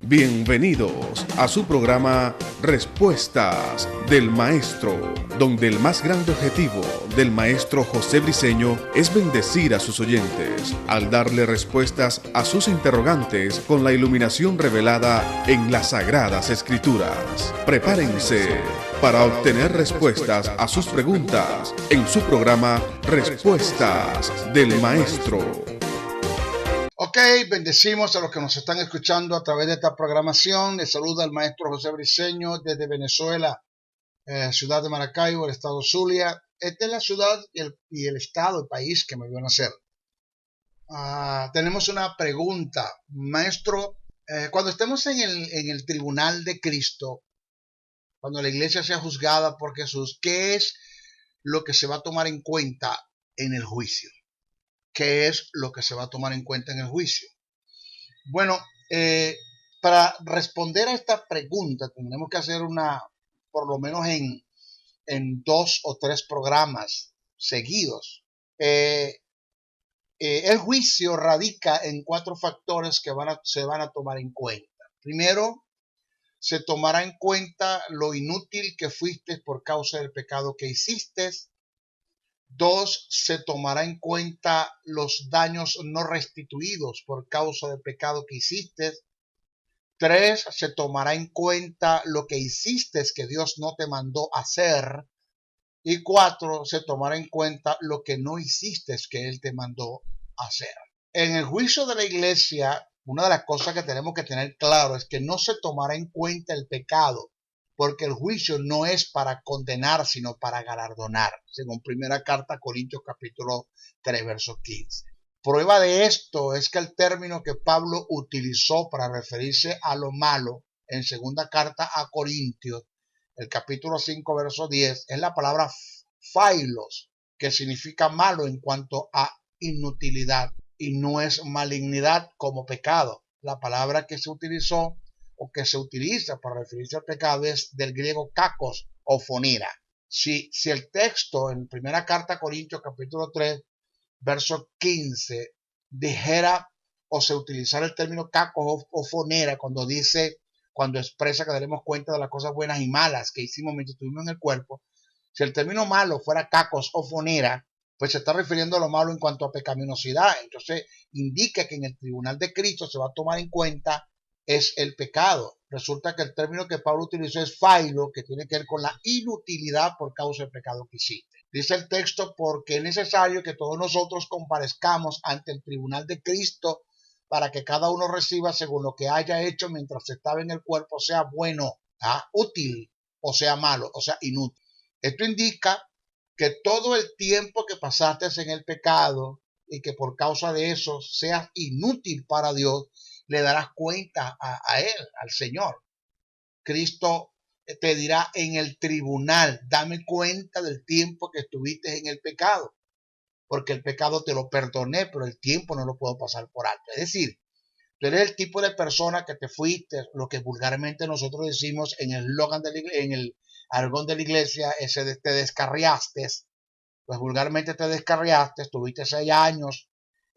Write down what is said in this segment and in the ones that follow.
Bienvenidos a su programa Respuestas del Maestro, donde el más grande objetivo del maestro José Briceño es bendecir a sus oyentes al darle respuestas a sus interrogantes con la iluminación revelada en las Sagradas Escrituras. Prepárense para obtener respuestas a sus preguntas en su programa Respuestas del Maestro. Ok, bendecimos a los que nos están escuchando a través de esta programación. Les saluda el maestro José Briceño desde Venezuela, ciudad de Maracaibo, el estado Zulia. Esta es la ciudad y el estado, el país que me vio nacer. Tenemos una pregunta, maestro. Cuando estemos en el tribunal de Cristo, cuando la iglesia sea juzgada por Jesús, ¿qué es lo que se va a tomar en cuenta en el juicio? ¿Qué es lo que se va a tomar en cuenta en el juicio? Bueno, para responder a esta pregunta tendremos que hacer por lo menos en 2 o 3 programas seguidos. El juicio radica en 4 factores que se van a tomar en cuenta. Primero, se tomará en cuenta lo inútil que fuiste por causa del pecado que hiciste. 2, se tomará en cuenta los daños no restituidos por causa del pecado que hiciste. 3, se tomará en cuenta lo que hiciste que Dios no te mandó hacer. Y 4, se tomará en cuenta lo que no hiciste que Él te mandó hacer. En el juicio de la iglesia, una de las cosas que tenemos que tener claro es que no se tomará en cuenta el pecado, porque el juicio no es para condenar, sino para galardonar, según primera carta a Corintios capítulo 3, verso 15. Prueba de esto es que el término que Pablo utilizó para referirse a lo malo en segunda carta a Corintios, el capítulo 5, verso 10, es la palabra phailos, que significa malo en cuanto a inutilidad, y no es malignidad como pecado. La palabra que se utilizó o que se utiliza para referirse al pecado es del griego kakos o fonira. Si el texto en primera carta a Corintios capítulo 3 verso 15 dijera o se utilizara el término kakos o fonera cuando expresa que daremos cuenta de las cosas buenas y malas que hicimos mientras estuvimos en el cuerpo, si el término malo fuera kakos o fonera, pues se está refiriendo a lo malo en cuanto a pecaminosidad. Entonces indica que en el tribunal de Cristo se va a tomar en cuenta es el pecado. Resulta que el término que Pablo utilizó es phailo, que tiene que ver con la inutilidad por causa del pecado que hiciste. Dice el texto, porque es necesario que todos nosotros comparezcamos ante el tribunal de Cristo para que cada uno reciba según lo que haya hecho mientras estaba en el cuerpo, sea bueno, útil, o sea malo, o sea inútil. Esto indica que todo el tiempo que pasaste en el pecado y que por causa de eso seas inútil para Dios, le darás cuenta a Él, al Señor. Cristo te dirá en el tribunal, dame cuenta del tiempo que estuviste en el pecado, porque el pecado te lo perdoné, pero el tiempo no lo puedo pasar por alto. Es decir, tú eres el tipo de persona que te fuiste, lo que vulgarmente nosotros decimos en el argón de la iglesia, te descarriaste, pues vulgarmente te descarriaste, estuviste 6 años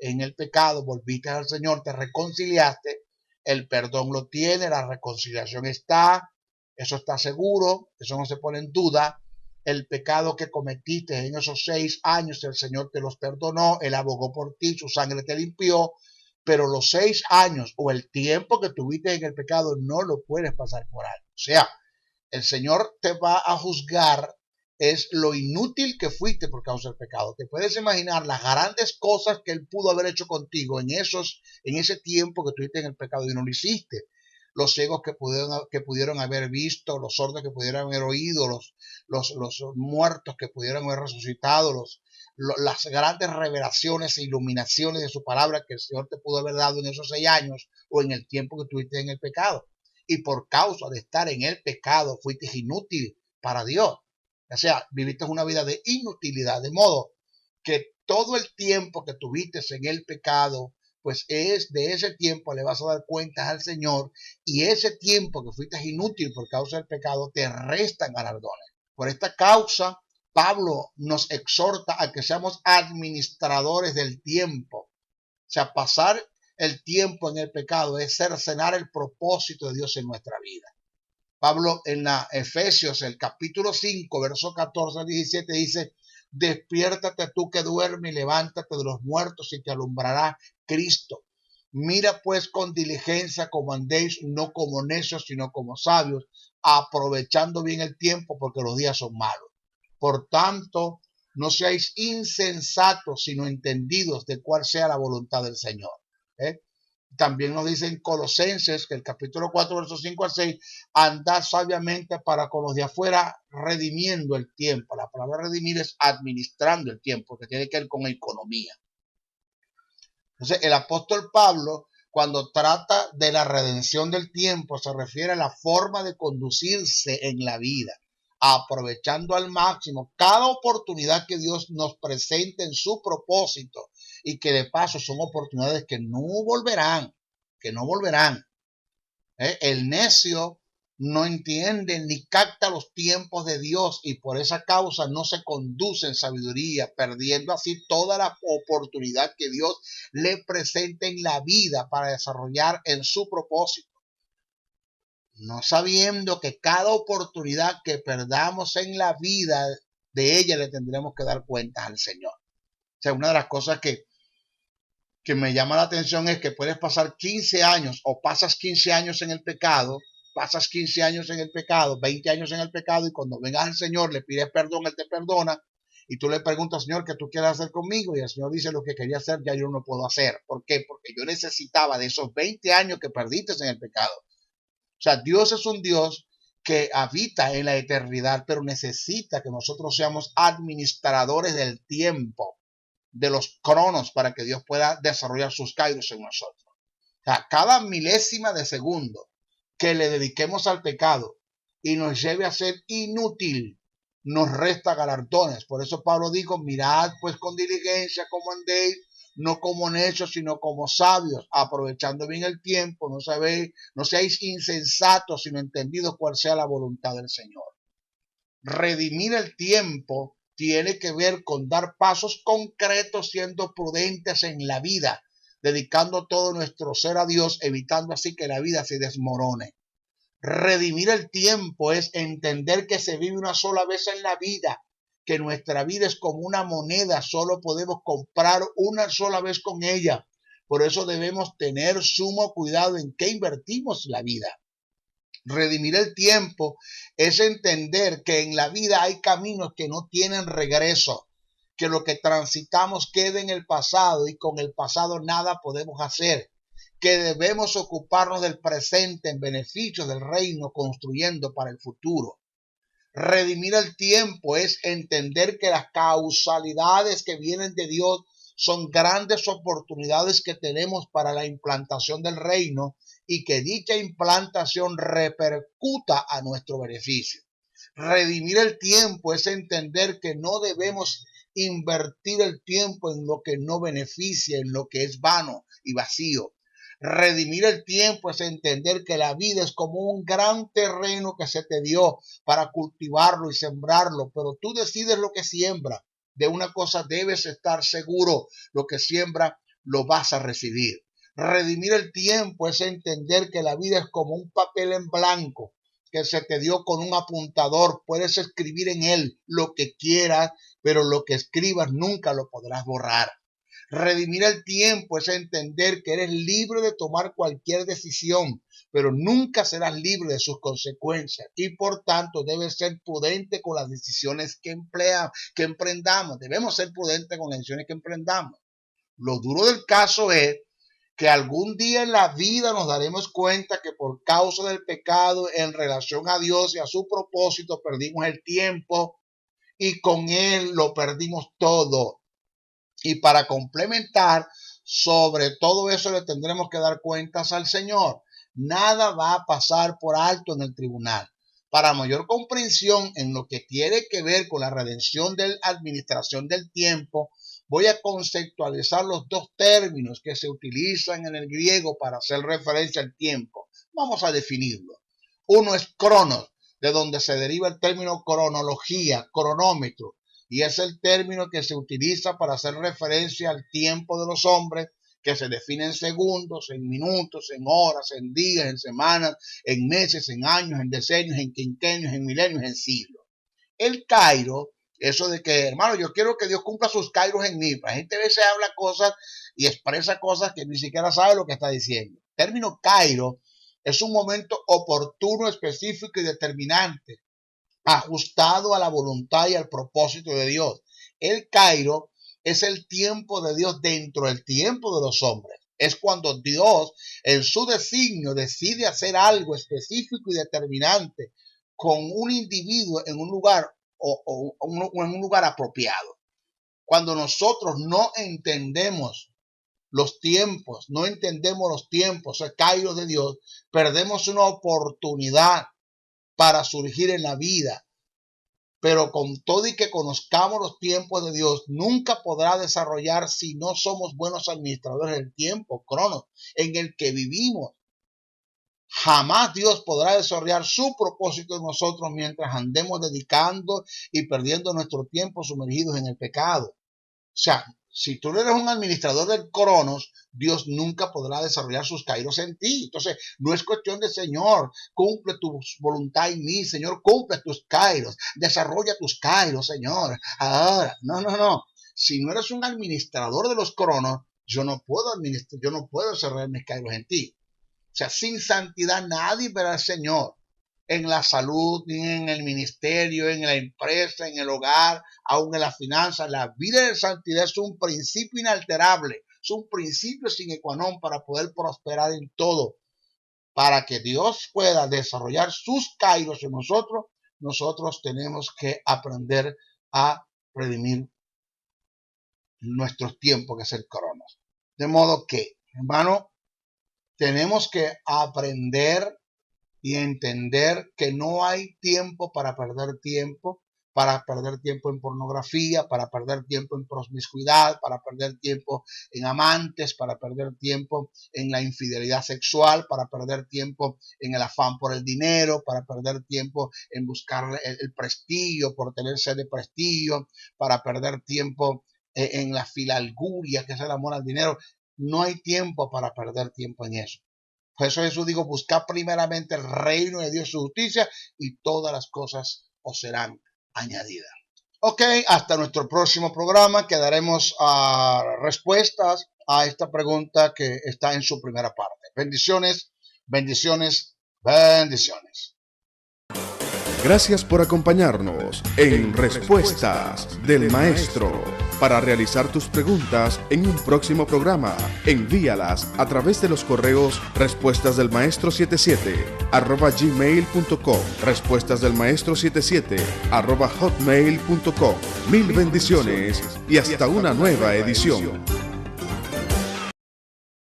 en el pecado, volviste al Señor, te reconciliaste, el perdón lo tiene, la reconciliación está, eso está seguro, eso no se pone en duda. El pecado que cometiste en esos 6 años, el Señor te los perdonó, Él abogó por ti, su sangre te limpió, pero los 6 años o el tiempo que tuviste en el pecado no lo puedes pasar por alto. O sea, el Señor te va a juzgar es lo inútil que fuiste por causa del pecado. Te puedes imaginar las grandes cosas que Él pudo haber hecho contigo en ese tiempo que estuviste en el pecado y no lo hiciste. Los ciegos que pudieron haber visto, los sordos que pudieron haber oído, los muertos que pudieron haber resucitado, las grandes revelaciones e iluminaciones de su palabra que el Señor te pudo haber dado en esos 6 años o en el tiempo que estuviste en el pecado. Y por causa de estar en el pecado fuiste inútil para Dios. O sea, viviste una vida de inutilidad, de modo que todo el tiempo que tuviste en el pecado, pues es de ese tiempo le vas a dar cuentas al Señor, y ese tiempo que fuiste inútil por causa del pecado te restan galardones. Por esta causa, Pablo nos exhorta a que seamos administradores del tiempo. O sea, pasar el tiempo en el pecado es cercenar el propósito de Dios en nuestra vida. Pablo en la Efesios, el capítulo 5, verso 14 al 17 dice: despiértate tú que duermes y levántate de los muertos y te alumbrará Cristo. Mira pues con diligencia como andéis, no como necios, sino como sabios, aprovechando bien el tiempo, porque los días son malos. Por tanto, no seáis insensatos, sino entendidos de cuál sea la voluntad del Señor. También nos dice en Colosenses, que el capítulo 4, versos 5 al 6, andad sabiamente para con los de afuera, redimiendo el tiempo. La palabra redimir es administrando el tiempo, que tiene que ver con economía. Entonces, el apóstol Pablo, cuando trata de la redención del tiempo, se refiere a la forma de conducirse en la vida, aprovechando al máximo cada oportunidad que Dios nos presente en su propósito, y que de paso son oportunidades que no volverán, El necio no entiende ni capta los tiempos de Dios y por esa causa no se conduce en sabiduría, perdiendo así toda la oportunidad que Dios le presenta en la vida para desarrollar en su propósito. No sabiendo que cada oportunidad que perdamos en la vida, de ella le tendremos que dar cuentas al Señor. O sea, una de las cosas que me llama la atención es que puedes pasar 15 años o pasas 15 años en el pecado, 20 años en el pecado, y cuando vengas al Señor le pides perdón, Él te perdona, y tú le preguntas: Señor, ¿qué tú quieres hacer conmigo? Y el Señor dice: lo que quería hacer ya yo no puedo hacer. ¿Por qué? Porque yo necesitaba de esos 20 años que perdiste en el pecado. O sea, Dios es un Dios que habita en la eternidad, pero necesita que nosotros seamos administradores del tiempo, de los cronos, para que Dios pueda desarrollar sus kairos en nosotros. O sea, cada milésima de segundo que le dediquemos al pecado y nos lleve a ser inútil, nos resta galardones. Por eso Pablo dijo: mirad pues con diligencia cómo andéis, no como necios, sino como sabios, aprovechando bien el tiempo. No seáis insensatos, sino entendidos cuál sea la voluntad del Señor. Redimir el tiempo tiene que ver con dar pasos concretos, siendo prudentes en la vida, dedicando todo nuestro ser a Dios, evitando así que la vida se desmorone. Redimir el tiempo es entender que se vive una sola vez en la vida, que nuestra vida es como una moneda, solo podemos comprar una sola vez con ella. Por eso debemos tener sumo cuidado en qué invertimos la vida. Redimir el tiempo es entender que en la vida hay caminos que no tienen regreso, que lo que transitamos queda en el pasado y con el pasado nada podemos hacer, que debemos ocuparnos del presente en beneficio del reino, construyendo para el futuro. Redimir el tiempo es entender que las causalidades que vienen de Dios son grandes oportunidades que tenemos para la implantación del reino, y que dicha implantación repercuta a nuestro beneficio. Redimir el tiempo es entender que no debemos invertir el tiempo en lo que no beneficia, en lo que es vano y vacío. Redimir el tiempo es entender que la vida es como un gran terreno que se te dio para cultivarlo y sembrarlo, pero tú decides lo que siembra. De una cosa debes estar seguro: lo que siembra lo vas a recibir. Redimir el tiempo es entender que la vida es como un papel en blanco que se te dio con un apuntador. Puedes escribir en él lo que quieras, pero lo que escribas nunca lo podrás borrar. Redimir el tiempo es entender que eres libre de tomar cualquier decisión, pero nunca serás libre de sus consecuencias, y por tanto debes ser prudente con las decisiones que emprendamos. Debemos ser prudentes con las decisiones que emprendamos. Lo duro del caso es que algún día en la vida nos daremos cuenta que por causa del pecado en relación a Dios y a su propósito perdimos el tiempo, y con él lo perdimos todo. Y para complementar, sobre todo eso le tendremos que dar cuentas al Señor. Nada va a pasar por alto en el tribunal. Para mayor comprensión en lo que tiene que ver con la redención de la administración del tiempo, voy a conceptualizar los dos términos que se utilizan en el griego para hacer referencia al tiempo. Vamos a definirlo. Uno es cronos, de donde se deriva el término cronología, cronómetro, y es el término que se utiliza para hacer referencia al tiempo de los hombres que se define en segundos, en minutos, en horas, en días, en semanas, en meses, en años, en decenios, en quinquenios, en milenios, en siglos. El Cairo, eso de que, hermano, yo quiero que Dios cumpla sus Kairos en mí. La gente a veces habla cosas y expresa cosas que ni siquiera sabe lo que está diciendo. El término Cairo es un momento oportuno, específico y determinante, ajustado a la voluntad y al propósito de Dios. El Cairo es el tiempo de Dios dentro del tiempo de los hombres. Es cuando Dios, en su designio, decide hacer algo específico y determinante con un individuo en un lugar o en un lugar apropiado. Cuando nosotros no entendemos los tiempos, el Kairos de Dios, perdemos una oportunidad para surgir en la vida. Pero con todo y que conozcamos los tiempos de Dios, nunca podrá desarrollar si no somos buenos administradores del tiempo, cronos, en el que vivimos. Jamás Dios podrá desarrollar su propósito en nosotros mientras andemos dedicando y perdiendo nuestro tiempo sumergidos en el pecado. O sea, si tú no eres un administrador del cronos, Dios nunca podrá desarrollar sus kairos en ti. Entonces, no es cuestión de, Señor, cumple tu voluntad en mí, Señor, cumple tus kairos, desarrolla tus kairos, Señor. Ahora, no. Si no eres un administrador de los cronos, yo no puedo desarrollar mis kairos en ti. O sea, sin santidad nadie verá al Señor en la salud, ni en el ministerio, en la empresa, en el hogar, aún en las finanzas. La vida de santidad es un principio inalterable, es un principio sine qua non para poder prosperar en todo. Para que Dios pueda desarrollar sus kairos en nosotros tenemos que aprender a redimir nuestros tiempos, que es el cronos. De modo que, hermano, tenemos que aprender y entender que no hay tiempo para perder tiempo en pornografía, para perder tiempo en promiscuidad, para perder tiempo en amantes, para perder tiempo en la infidelidad sexual, para perder tiempo en el afán por el dinero, para perder tiempo en buscar el prestigio, por tener sed de prestigio, para perder tiempo en la filalguria, que es el amor al dinero. No hay tiempo para perder tiempo en eso. Por eso Jesús dijo, buscad primeramente el reino de Dios y su justicia y todas las cosas os serán añadidas. Ok, hasta nuestro próximo programa que daremos respuestas a esta pregunta que está en su primera parte. Bendiciones, bendiciones, bendiciones. Gracias por acompañarnos en Respuestas del Maestro. Para realizar tus preguntas en un próximo programa, envíalas a través de los correos respuestasdelmaestro77@gmail.com, respuestasdelmaestro77@hotmail.com. Mil bendiciones y hasta una nueva edición.